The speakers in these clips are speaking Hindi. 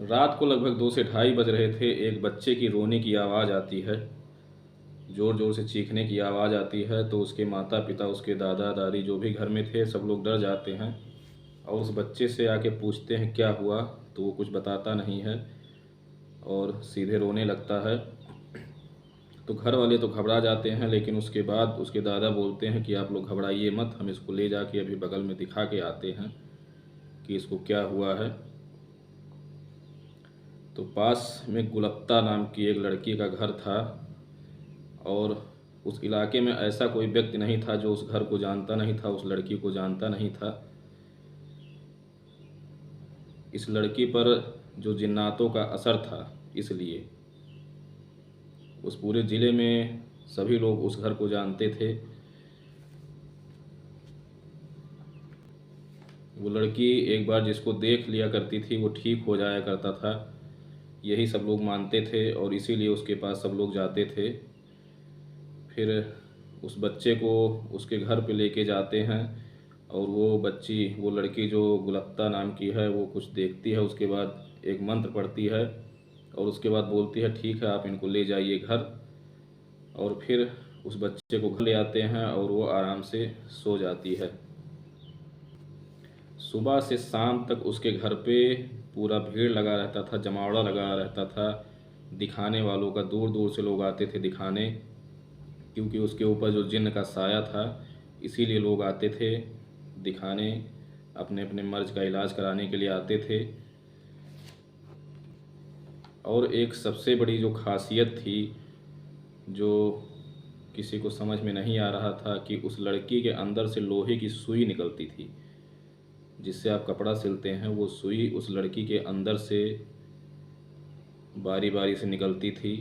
रात को लगभग 2 से ढाई बज रहे थे। एक बच्चे की रोने की आवाज़ आती है, ज़ोर ज़ोर से चीखने की आवाज़ आती है। तो उसके माता पिता, उसके दादा दादी जो भी घर में थे, सब लोग डर जाते हैं और उस बच्चे से आके पूछते हैं क्या हुआ। तो वो कुछ बताता नहीं है और सीधे रोने लगता है। तो घर वाले तो घबरा जाते हैं, लेकिन उसके बाद उसके दादा बोलते हैं कि आप लोग घबराइए मत, हम इसको ले जाके अभी बगल में दिखा के आते हैं कि इसको क्या हुआ है। तो पास में गुलप्ता नाम की एक लड़की का घर था और उस इलाके में ऐसा कोई व्यक्ति नहीं था जो उस घर को जानता नहीं था, उस लड़की को जानता नहीं था। इस लड़की पर जो जिन्नातों का असर था, इसलिए उस पूरे ज़िले में सभी लोग उस घर को जानते थे। वो लड़की एक बार जिसको देख लिया करती थी वो ठीक हो जाया करता था, यही सब लोग मानते थे और इसीलिए उसके पास सब लोग जाते थे। फिर उस बच्चे को उसके घर पे लेके जाते हैं और वो लड़की जो गुलप्ता नाम की है, वो कुछ देखती है, उसके बाद एक मंत्र पढ़ती है और उसके बाद बोलती है ठीक है आप इनको ले जाइए घर। और फिर उस बच्चे को घर ले आते हैं और वो आराम से सो जाती है। सुबह से शाम तक उसके घर पे पूरा भीड़ लगा रहता था, जमावड़ा लगा रहता था। दिखाने वालों का दूर दूर से लोग आते थे दिखाने, क्योंकि उसके ऊपर जो जिन्न का साया था, इसीलिए लोग आते थे दिखाने, अपने अपने मर्ज का इलाज कराने के लिए आते थे। और एक सबसे बड़ी जो खासियत थी, जो किसी को समझ में नहीं आ रहा था, कि उस लड़की के अंदर से लोहे की सुई निकलती थी। जिससे आप कपड़ा सिलते हैं, वो सुई उस लड़की के अंदर से बारी बारी से निकलती थी।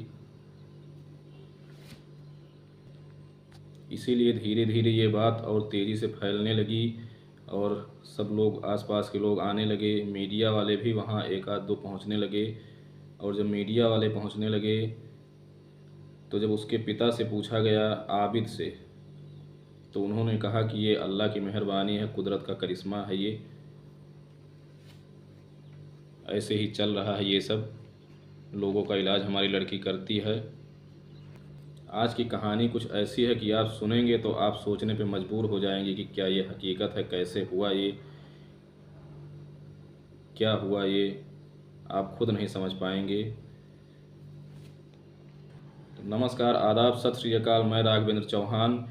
इसीलिए धीरे धीरे ये बात और तेज़ी से फैलने लगी और सब लोग, आसपास के लोग आने लगे। मीडिया वाले भी वहाँ एक आध दो पहुँचने लगे। और जब मीडिया वाले पहुँचने लगे तो जब उसके पिता से पूछा गया, आबिद से, तो उन्होंने कहा कि ये अल्लाह की मेहरबानी है, कुदरत का करिश्मा है, ये ऐसे ही चल रहा है, ये सब लोगों का इलाज हमारी लड़की करती है। आज की कहानी कुछ ऐसी है कि आप सुनेंगे तो आप सोचने पे मजबूर हो जाएंगे कि क्या ये हकीकत है, कैसे हुआ ये, क्या हुआ ये, आप खुद नहीं समझ पाएंगे। तो नमस्कार, आदाब, सत श्री अकाल। मैं राघवेंद्र चौहान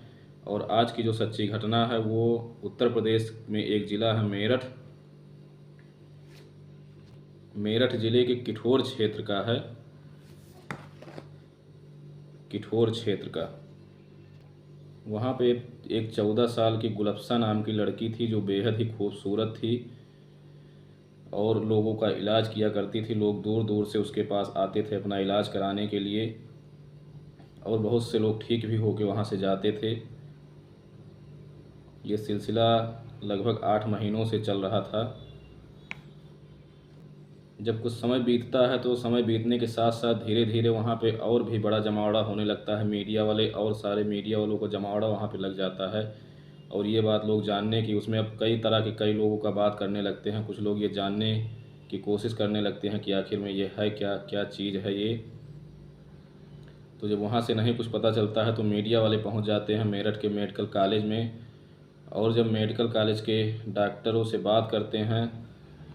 और आज की जो सच्ची घटना है वो उत्तर प्रदेश में एक ज़िला है मेरठ। मेरठ ज़िले के किठौर क्षेत्र का है, किठौर क्षेत्र का। वहाँ पे एक 14 साल की गुलफ्सा नाम की लड़की थी जो बेहद ही खूबसूरत थी और लोगों का इलाज किया करती थी। लोग दूर दूर से उसके पास आते थे अपना इलाज कराने के लिए और बहुत से लोग ठीक भी होकर वहाँ से जाते थे। ये सिलसिला लगभग 8 महीनों से चल रहा था। जब कुछ समय बीतता है तो समय बीतने के साथ साथ धीरे धीरे वहाँ पे और भी बड़ा जमावड़ा होने लगता है। मीडिया वाले और सारे मीडिया वालों को जमावड़ा वहाँ पे लग जाता है और ये बात लोग जानने की, उसमें अब कई तरह के कई लोगों का बात करने लगते हैं। कुछ लोग ये जानने की कोशिश करने लगते हैं कि आखिर में ये है क्या, क्या चीज़ है ये। तो जब वहाँ से नहीं कुछ पता चलता है तो मीडिया वाले पहुँच जाते हैं मेरठ के मेडिकल कॉलेज में। और जब मेडिकल कॉलेज के डॉक्टरों से बात करते हैं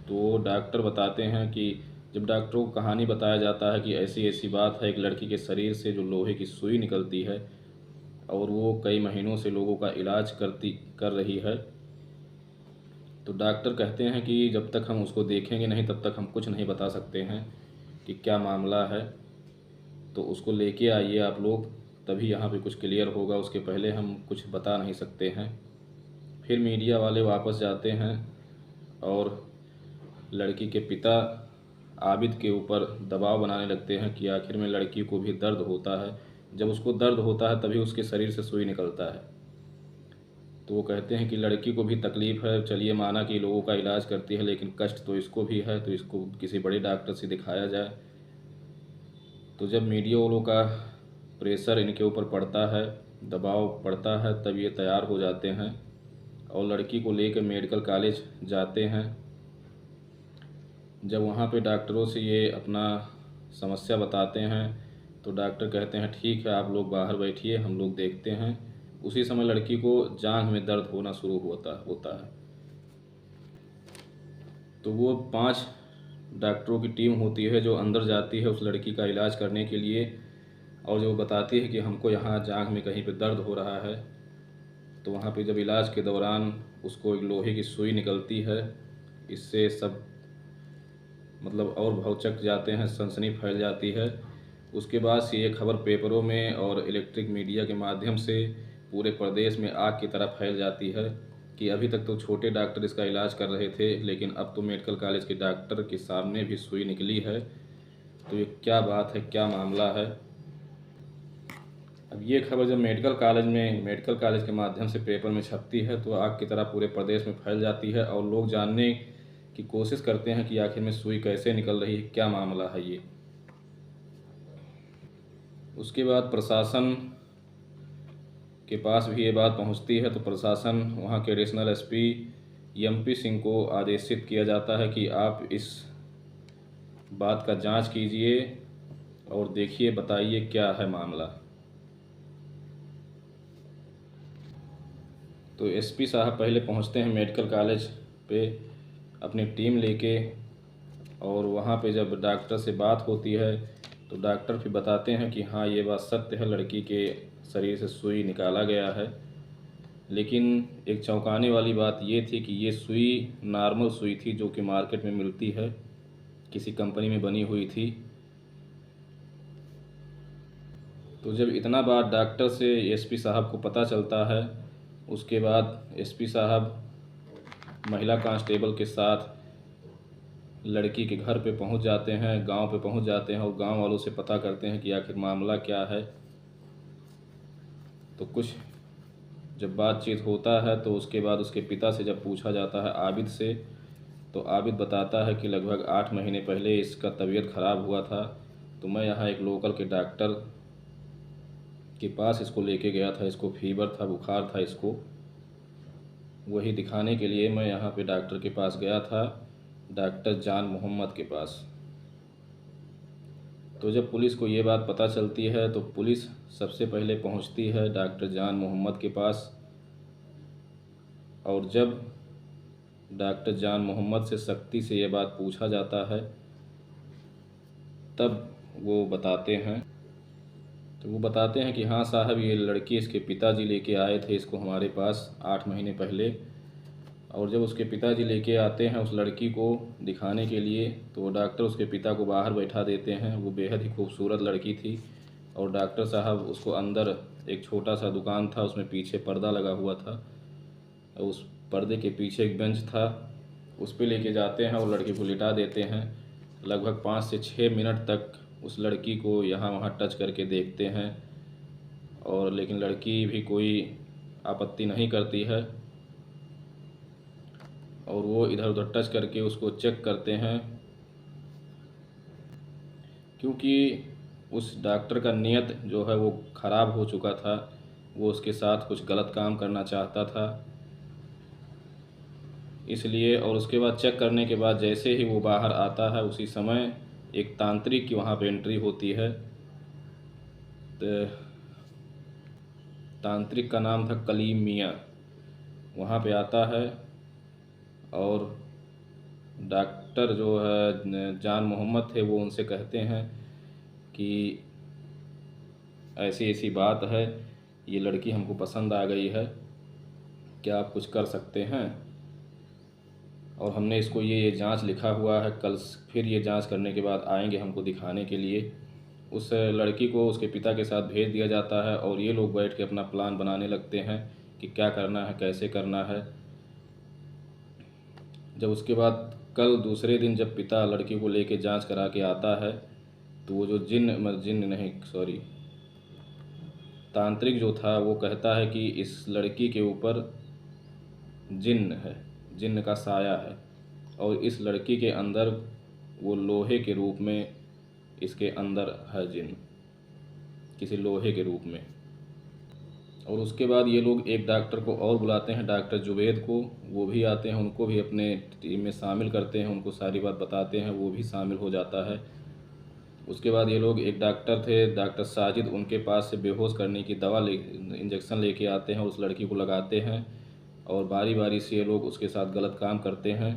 तो डॉक्टर बताते हैं कि, जब डॉक्टरों को कहानी बताया जाता है कि ऐसी ऐसी बात है, एक लड़की के शरीर से जो लोहे की सुई निकलती है और वो कई महीनों से लोगों का इलाज कर रही है, तो डॉक्टर कहते हैं कि जब तक हम उसको देखेंगे नहीं तब तक हम कुछ नहीं बता सकते हैं कि क्या मामला है। तो उसको लेके आइए आप लोग, तभी यहाँ पे कुछ क्लियर होगा, उसके पहले हम कुछ बता नहीं सकते हैं। फिर मीडिया वाले वापस जाते हैं और लड़की के पिता आबिद के ऊपर दबाव बनाने लगते हैं कि आखिर में लड़की को भी दर्द होता है, जब उसको दर्द होता है तभी उसके शरीर से सुई निकलता है। तो वो कहते हैं कि लड़की को भी तकलीफ़ है, चलिए माना कि लोगों का इलाज करती है, लेकिन कष्ट तो इसको भी है, तो इसको किसी बड़े डॉक्टर से दिखाया जाए। तो जब मीडिया वालों का प्रेशर इनके ऊपर पड़ता है, दबाव पड़ता है, तब ये तैयार हो जाते हैं और लड़की को लेकर मेडिकल कॉलेज जाते हैं। जब वहाँ पे डॉक्टरों से ये अपना समस्या बताते हैं तो डॉक्टर कहते हैं ठीक है, आप लोग बाहर बैठिए, हम लोग देखते हैं। उसी समय लड़की को जांघ में दर्द होना शुरू होता होता है। तो वो 5 डॉक्टरों की टीम होती है जो अंदर जाती है उस लड़की का इलाज करने के लिए, और जो बताती है कि हमको यहाँ जांघ में कहीं पे दर्द हो रहा है। तो वहाँ पे जब इलाज के दौरान उसको एक लोहे की सुई निकलती है, इससे सब मतलब और भौचक जाते हैं, सनसनी फैल जाती है। उसके बाद से ये खबर पेपरों में और इलेक्ट्रिक मीडिया के माध्यम से पूरे प्रदेश में आग की तरह फैल जाती है कि अभी तक तो छोटे डॉक्टर इसका इलाज कर रहे थे, लेकिन अब तो मेडिकल कॉलेज के डॉक्टर के सामने भी सुई निकली है। तो ये क्या बात है, क्या मामला है। अब ये खबर जब मेडिकल कॉलेज के माध्यम से पेपर में छपती है तो आग की तरह पूरे प्रदेश में फैल जाती है, और लोग जानने की कोशिश करते हैं कि आखिर में सुई कैसे निकल रही है, क्या मामला है ये। उसके बाद प्रशासन के पास भी ये बात पहुंचती है तो प्रशासन, वहाँ के एडिशनल एसपी एमपी सिंह को आदेशित किया जाता है कि आप इस बात का जांच कीजिए और देखिए, बताइए क्या है मामला। तो एसपी साहब पहले पहुंचते हैं मेडिकल कॉलेज पे अपनी टीम लेके, और वहाँ पे जब डॉक्टर से बात होती है तो डॉक्टर फिर बताते हैं कि हाँ ये बात सत्य है, लड़की के शरीर से सुई निकाला गया है। लेकिन एक चौंकाने वाली बात ये थी कि ये सुई नॉर्मल सुई थी जो कि मार्केट में मिलती है, किसी कंपनी में बनी हुई थी। तो जब इतना बात डॉक्टर से एसपी साहब को पता चलता है, उसके बाद एसपी साहब महिला कांस्टेबल के साथ लड़की के घर पे पहुंच जाते हैं, गांव पे पहुंच जाते हैं और गांव वालों से पता करते हैं कि आखिर मामला क्या है। तो कुछ जब बातचीत होता है तो उसके बाद उसके पिता से जब पूछा जाता है, आबिद से, तो आबिद बताता है कि लगभग 8 महीने पहले इसका तबीयत ख़राब हुआ था, तो मैं यहाँ एक लोकल के डॉक्टर के पास इसको लेके गया था। इसको फीवर था, बुखार था इसको, वही दिखाने के लिए मैं यहाँ पे डॉक्टर के पास गया था, डॉक्टर जान मोहम्मद के पास। तो जब पुलिस को ये बात पता चलती है तो पुलिस सबसे पहले पहुंचती है डॉक्टर जान मोहम्मद के पास, और जब डॉक्टर जान मोहम्मद से सख्ती से ये बात पूछा जाता है तब वो बताते हैं कि हाँ साहब, ये लड़की इसके पिताजी लेके आए थे इसको हमारे पास 8 महीने पहले, और जब उसके पिताजी लेके आते हैं उस लड़की को दिखाने के लिए तो डॉक्टर उसके पिता को बाहर बैठा देते हैं। वो बेहद ही खूबसूरत लड़की थी, और डॉक्टर साहब उसको अंदर एक छोटा सा दुकान था, उसमें पीछे पर्दा लगा हुआ था, उस पर्दे के पीछे एक बेंच था, उस पे लेके जाते हैं और लड़की को लिटा देते हैं। लगभग 5 से 6 मिनट तक उस लड़की को यहाँ वहाँ टच करके देखते हैं, और लेकिन लड़की भी कोई आपत्ति नहीं करती है, और वो इधर उधर टच करके उसको चेक करते हैं, क्योंकि उस डॉक्टर का नीयत जो है वो ख़राब हो चुका था, वो उसके साथ कुछ गलत काम करना चाहता था इसलिए। और उसके बाद चेक करने के बाद जैसे ही वो बाहर आता है उसी समय एक तांत्रिक की वहाँ पे एंट्री होती है। तो तांत्रिक का नाम था कलीम मियाँ, वहाँ पे आता है और डॉक्टर जो है जान मोहम्मद थे वो उनसे कहते हैं कि ऐसी ऐसी बात है, ये लड़की हमको पसंद आ गई है, क्या आप कुछ कर सकते हैं, और हमने इसको ये जांच लिखा हुआ है, कल फिर ये जांच करने के बाद आएंगे हमको दिखाने के लिए। उस लड़की को उसके पिता के साथ भेज दिया जाता है और ये लोग बैठ के अपना प्लान बनाने लगते हैं कि क्या करना है, कैसे करना है। जब उसके बाद कल दूसरे दिन जब पिता लड़की को लेके जांच करा के आता है तो वो जो जिन नहीं सॉरी तांत्रिक जो था वो कहता है कि इस लड़की के ऊपर जिन्न है, जिन्न का साया है, और इस लड़की के अंदर वो लोहे के रूप में इसके अंदर है जिन्न, किसी लोहे के रूप में। और उसके बाद ये लोग एक डॉक्टर को और बुलाते हैं, डॉक्टर जुबैद को। वो भी आते हैं, उनको भी अपने टीम में शामिल करते हैं, उनको सारी बात बताते हैं, वो भी शामिल हो जाता है। उसके बाद ये लोग, एक डॉक्टर थे डॉक्टर साजिद, उनके पास से बेहोश करने की दवा ले इंजेक्शन लेके आते हैं, उस लड़की को लगाते हैं और बारी बारी से ये लोग उसके साथ गलत काम करते हैं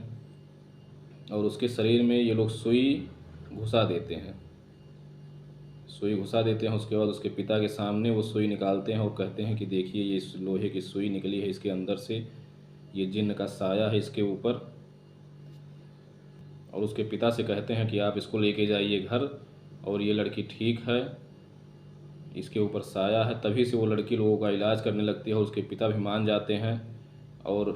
और उसके शरीर में ये लोग सुई घुसा देते हैं। सुई घुसा देते हैं, उसके बाद उसके पिता के सामने वो सुई निकालते हैं और कहते हैं कि देखिए ये लोहे की सुई निकली है, इसके अंदर से ये जिन्न का साया है इसके ऊपर। और उसके पिता से कहते हैं कि आप इसको लेके जाइए घर और ये लड़की ठीक है, इसके ऊपर साया है। तभी से वो लड़की लोगों का इलाज करने लगती है और उसके पिता भी मान जाते हैं और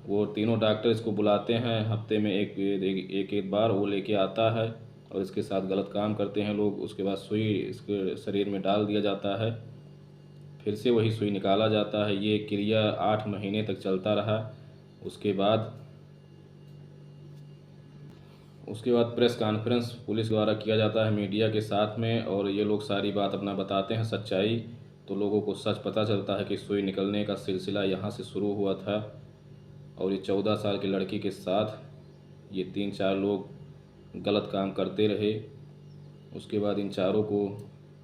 वो तीनों डॉक्टर इसको बुलाते हैं। हफ्ते में एक बार वो लेके आता है और इसके साथ गलत काम करते हैं लोग। उसके बाद सुई इसके शरीर में डाल दिया जाता है, फिर से वही सुई निकाला जाता है। ये क्रिया 8 महीने तक चलता रहा। उसके बाद प्रेस कॉन्फ्रेंस पुलिस द्वारा किया जाता है मीडिया के साथ में और ये लोग सारी बात अपना बताते हैं, सच्चाई। तो लोगों को सच पता चलता है कि सुई निकलने का सिलसिला यहाँ से शुरू हुआ था और ये 14 साल की लड़की के साथ ये 3-4 लोग गलत काम करते रहे। उसके बाद इन चारों को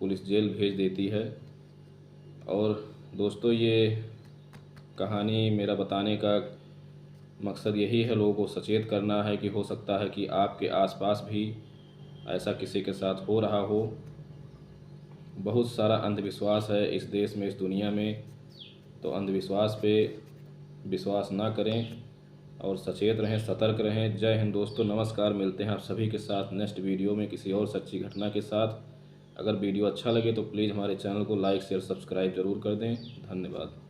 पुलिस जेल भेज देती है। और दोस्तों, ये कहानी मेरा बताने का मकसद यही है, लोगों को सचेत करना है कि हो सकता है कि आपके आसपास भी ऐसा किसी के साथ हो रहा हो। बहुत सारा अंधविश्वास है इस देश में, इस दुनिया में, तो अंधविश्वास पे विश्वास ना करें और सचेत रहें, सतर्क रहें। जय हिंद दोस्तों, नमस्कार। मिलते हैं आप सभी के साथ नेक्स्ट वीडियो में किसी और सच्ची घटना के साथ। अगर वीडियो अच्छा लगे तो प्लीज़ हमारे चैनल को लाइक शेयर सब्सक्राइब ज़रूर कर दें। धन्यवाद।